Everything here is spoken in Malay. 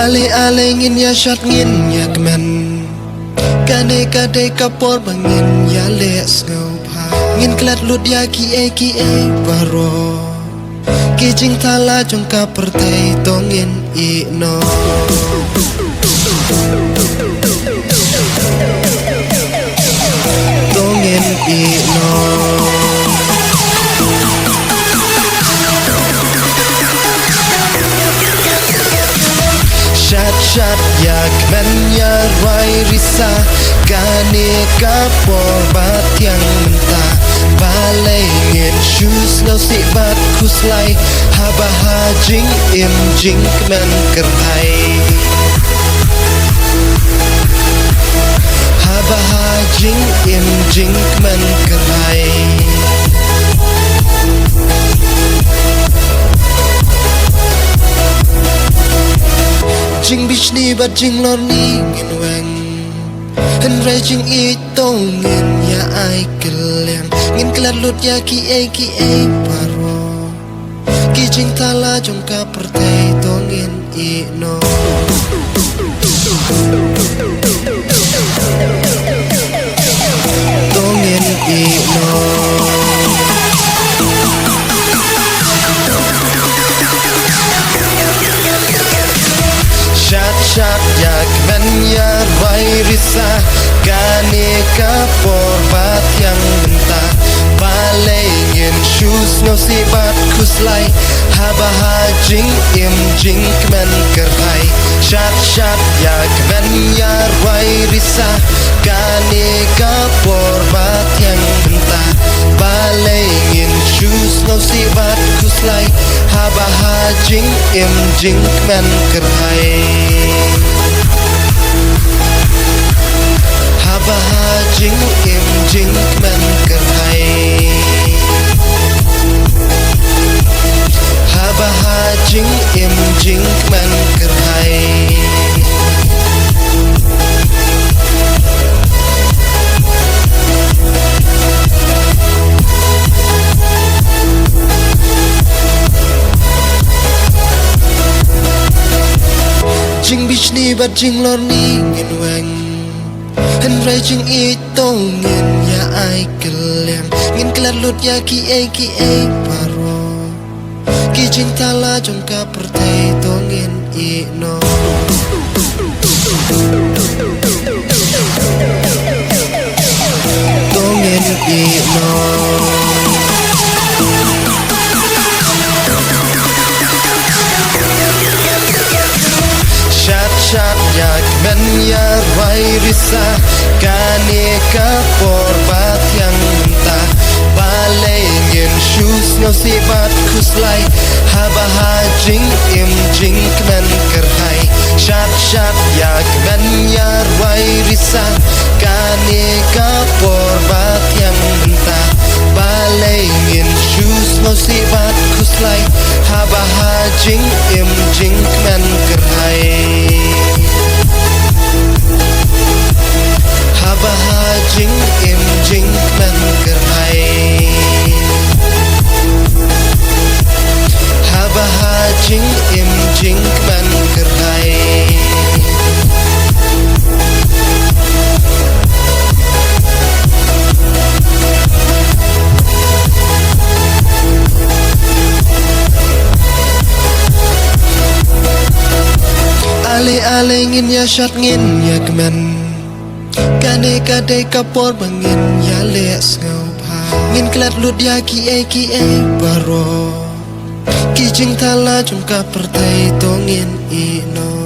Ale ngin ya shat ngin ya kmen kane kade kapor bangin ya les ngau pha ngin klat lut ya ki e baro ki jing thala jong ka pertai to ngin i no to ngin i no Shat yak men ya rai risa kane kapor bat yang mentah balai ngin shoes no si bat kuslai haba hajing im jing men kertai haba hajing im jing men kertai Jing bich ni bat jing lor ni ngin weng Hen rai jing i tong ngin ya ai keleng Ngin klat lut ya ki e paro Ki jing thala jong ka pertai to ngin i no To ngin i no Shat yak men ya rai risa kane kapor bat yang mentah balai ngin shoes no si bat kuslai haba hajing im jing men kertai Shat yak men ya rai risa kane kapor bat yang mentah balai ngin shoes no si bat kuslai haba hajing im jing men kertai haba hajing im jing men kertai haba hajing im jing men kertai Jing bich ni bat jing lor ni ngin weng Hen rai jing i tong ngin ya ai keleng Ngin klat lut ya ki e paro Ki jing thala jong ka pertai to ngin i no To ngin i no Shat yak men ya rai risa kane kapor bat yang mentah balai ngin shoes no si bat kuslai haba hajing im jing men kertai Shat yak men ya rai risa kane kapor bat yang mentah balai ngin shoes no si bat kuslai haba hajing im jing men kertai haba hajing im jing men kertai haba hajing im jing men kertai Ale ngin ya shat ngin ya kemen kane kade kapor bangin ya les ngau pha ngin klat lut ya ki e baro ki jing thala jong ka pertai to ngin i no